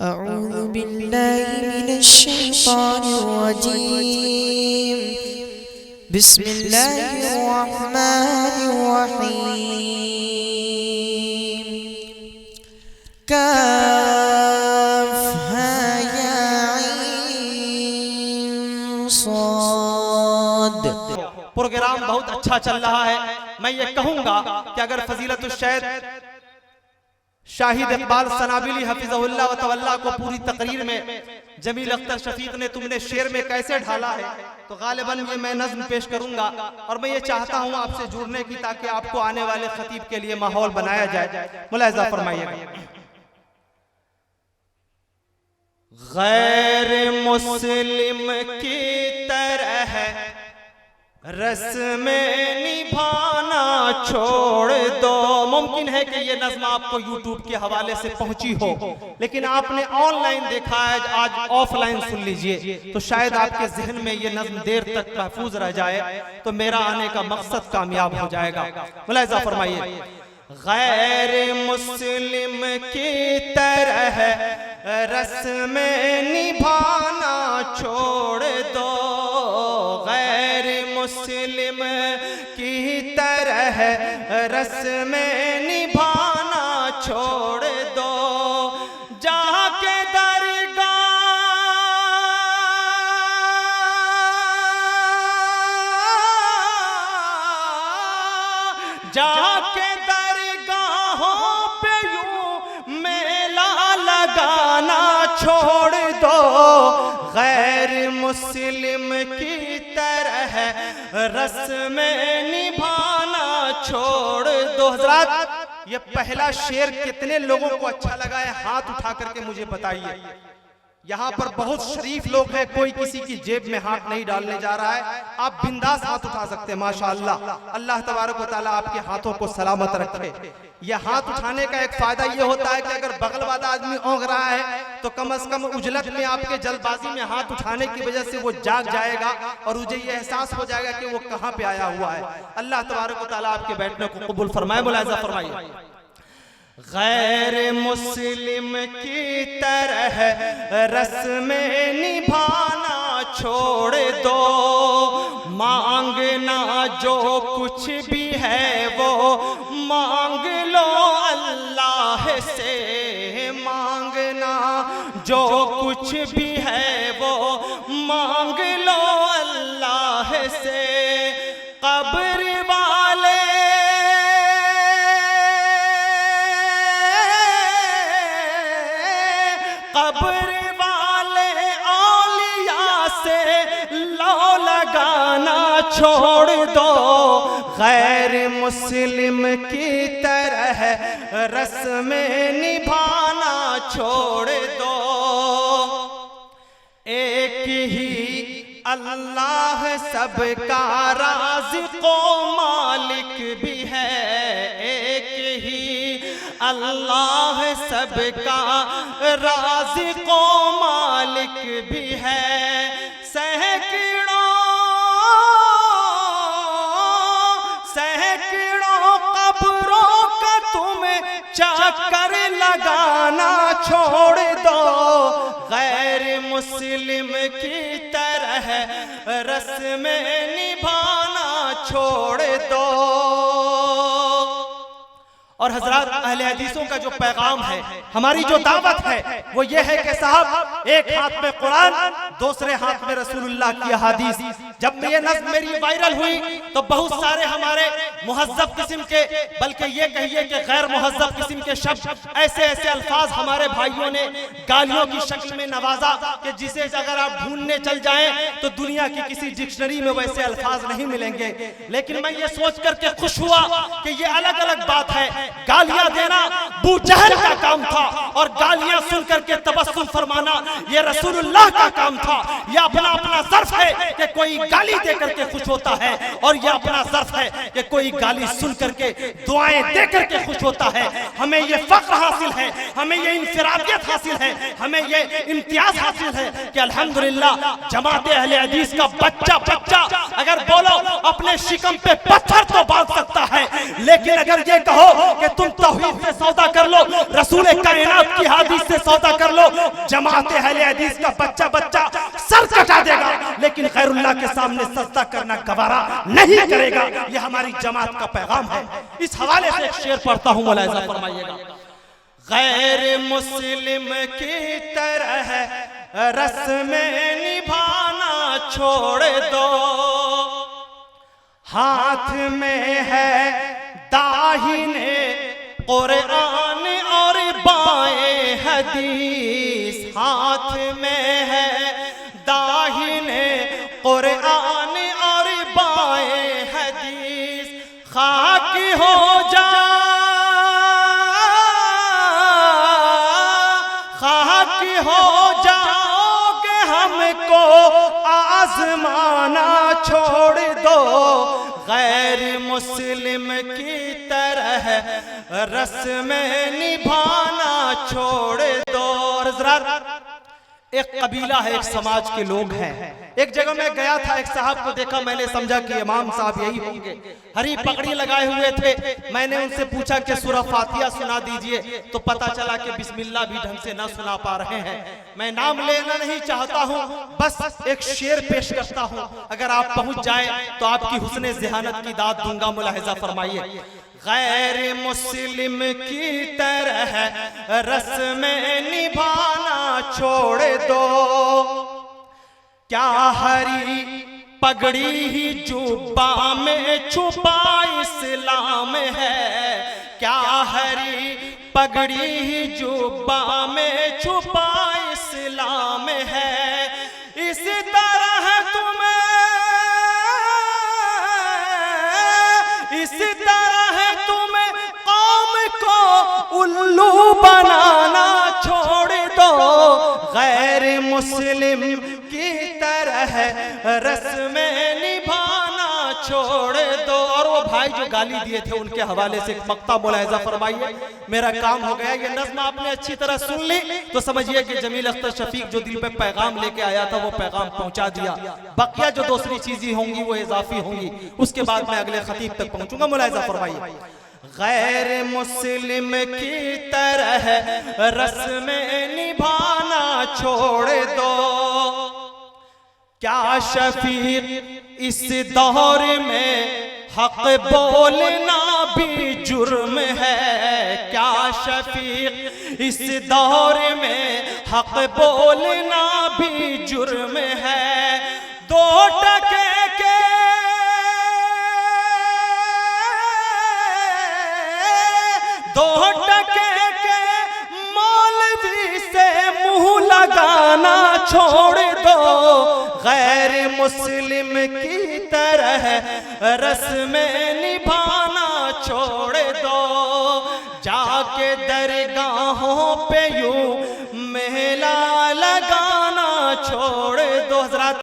أعوذ بالله من الشيطان الرجيم بسم الله الرحمن الرحيم كافها يا عين صاد پروگرام بہت اچھا چل رہا ہے. میں یہ کہوں گا کہ اگر فضیلت الشیخ شاہد اقبال سنابلی حفظہ اللہ و تولا کو پوری تقریر میں جمیل اختر شفیق نے تم نے شعر میں کیسے ڈھالا ہے تو غالباً یہ میں نظم پیش کروں گا. اور میں یہ چاہتا ہوں آپ سے جڑنے کی تاکہ آپ کو آنے والے خطیب کے لیے ماحول بنایا جائے. ملاحظہ فرمائیے گا. غیر مسلم کی طرح رسم نبھانا چھوڑ دو. ممکن ہے کہ یہ نظم آپ کو یوٹیوب کے حوالے سے پہنچی ہو, لیکن آپ نے آن لائن دیکھا ہے, آج آف لائن سن لیجئے تو شاید آپ کے ذہن میں یہ نظم دیر تک محفوظ رہ جائے تو میرا آنے کا مقصد کامیاب ہو جائے گا. ملاحظہ فرمائیے. غیر مسلم کی طرح رسم نبھانا چھوڑ دو, غیر مسلم کی طرح رسم نبھانا چھوڑ دو. جا کے درگاہ جا کے درگاہوں پہ یوں میلہ لگانا چھوڑ دو, غیر مسلم کی طرح رسم نبھانا چھوڑ دو. حضرات یہ پہلا شعر کتنے لوگوں کو اچھا لگا ہے ہاتھ اٹھا کر کے مجھے بتائیے. یہاں پر بہت شریف لوگ ہیں, کوئی کسی کی جیب میں ہاتھ نہیں ڈالنے جا رہا ہے, آپ بنداس ہاتھ اٹھا سکتے ہیں. ماشاءاللہ اللہ تبارک و تعالیٰ آپ کے ہاتھوں کو سلامت رکھے. یہ ہاتھ اٹھانے کا ایک فائدہ یہ ہوتا ہے کہ اگر بغل والا آدمی اونگ رہا ہے تو کم از کم اجلت میں آپ کے جلد بازی میں ہاتھ اٹھانے کی وجہ سے وہ جاگ جائے گا اور مجھے یہ احساس ہو جائے گا کہ وہ کہاں پہ آیا ہوا ہے. اللہ تبارک و تعالیٰ آپ کے بیٹھنے کو قبول فرمائے. ملاحظہ فرمائیے. غیر مسلم کی طرح رسم نبھانا چھوڑ دو, مانگنا جو کچھ بھی ہے وہ مانگ لو اللہ سے, مانگنا جو کچھ بھی ہے وہ مانگ لو اللہ سے. قبر والے اولیاء سے لو لگانا چھوڑ دو, غیر مسلم کی طرح رسم نبھانا چھوڑ دو. ایک ہی اللہ سب کا رازق و مالک بھی ہے, ایک ہی اللہ سب کا رازق و مالک بھی ہے. سینکڑوں قبروں کا تمہیں چکر لگانا چھوڑ دو, غیر مسلم کی طرح رسم نبھانا چھوڑ دو. اور حضرات اہل حدیثوں کا جو پیغام ہے, ہماری جو دعوت ہے وہ یہ ہے کہ صاحب ایک ہاتھ میں قرآن, دوسرے ہاتھ میں رسول اللہ کی احادیث. جب یہ نظم میری وائرل ہوئی تو بہت سارے ہمارے مہذب قسم کے, بلکہ یہ کہیے کہ غیر مہذب قسم کے شخص, ایسے ایسے الفاظ ہمارے بھائیوں نے گالیوں کی شکل میں نوازا کہ جسے اگر آپ ڈھونڈنے چل جائیں تو دنیا کی کسی ڈکشنری میں ویسے الفاظ نہیں ملیں گے. لیکن میں یہ سوچ کر کے خوش ہوا کہ یہ الگ الگ بات ہے. گالیاں دینا ابو جہل کا کام تھا اور گالیاں سن کر کے تبسم فرمانا یہ رسول اللہ کا کام تھا. یہ اپنا اپنا ظرف ہے کہ کوئی گالی دے کر کے خوش ہوتا ہے, اور یہ اپنا ظرف ہے کہ کوئی گالی سن کر کے دعائیں دے کر کے خوش ہوتا ہے. ہمیں یہ فخر حاصل ہے, ہمیں یہ انفرادیت حاصل ہے, ہمیں یہ امتیاز حاصل ہے کہ الحمدللہ جماعت اہل حدیث کا بچہ اگر بولو اپنے شکم پہ پتھر تو باندھ سکتا ہے، لیکن اگر یہ کہو کہ تم توحید سے سودا کر لو، رسول کائنات کی حدیث سے سودا کر لو، جماعت اہل حدیث کا بچہ سر کٹا دے گا، لیکن غیر اللہ کے سامنے سجدہ کرنا گوارا نہیں کرے گا۔ یہ ہماری جماعت کا پیغام ہے۔ اس حوالے سے ایک شعر پڑھتا ہوں، ملاحظہ فرمائیے گا۔ غیر مسلم کی طرح رسمیں نبھانا چھوڑ دو، ہاتھ میں ہے داہنے قرآن اور بائیں حدیث، ہاتھ میں ہے داہنے قرآن اور بائیں حدیث، خاک ہو جا خاک ہو جاؤ کہ ہم کو آزمانا چھوڑ دو، غیر مسلم کی طرح رسمیں نبھانا چھوڑ دو۔ اور حضرات، ایک قبیلہ ہے، ایک سماج کے لوگ ہیں۔ ایک جگہ میں گیا تھا، ایک صاحب کو دیکھا، میں نے سمجھا کہ امام صاحب یہی ہوں گے، ہری پگڑی لگائے ہوئے تھے۔ میں نے ان سے پوچھا کہ سورہ فاتحہ سنا دیجئے، تو پتا چلا کہ بسم اللہ بھی ڈھنگ سے نہ سنا پا رہے ہیں۔ میں نام لینا نہیں چاہتا ہوں، بس ایک شعر پیش کرتا ہوں، اگر آپ پہنچ جائیں تو آپ کی حسن ذہانت کی داد دوں گا۔ ملاحظہ فرمائیے۔ غیر مسلم کی طرح رسمیں نبھانا چھوڑ دو، کیا ہری پگڑی ہی جبہ میں چھپا اسلام ہے، کیا ہری پگڑی ہی جبہ میں چھپا اسلام ہے، اس طرح تمہیں قوم کو الو بنانا چھوڑ دو، غیر مسلم کی طرح رسمیں نبھانا چھوڑ دو۔ اور وہ بھائی جو گالی دیے تھے ان کے حوالے سے ایک مقطع ملاحظہ فرمائیے۔ میرا کام ہو گیا، یہ نظم آپ نے اچھی طرح سن لی تو سمجھئے کہ جمیل اختر شفیق جو دل پہ پیغام لے کے آیا تھا وہ پیغام پہنچا دیا۔ بقیہ جو دوسری چیزیں ہوں گی وہ اضافی ہوں گی، اس کے بعد میں اگلے خطیب تک پہنچوں گا۔ ملاحظہ فرمائیے۔ غیر مسلم کی طرح رسمیں نبھانا چھوڑ دو، کیا شفیق اس دور میں حق بولنا بھی جرم ہے، کیا شفیق اس دور میں حق بولنا بھی جرم ہے، دو ٹکے کے مولوی سے منہ لگانا چھوڑ دو، غیر مسلم کی طرح رسمیں نبھانا چھوڑ دو، جا کے درگاہوں پہ یوں میلہ لگانا چھوڑ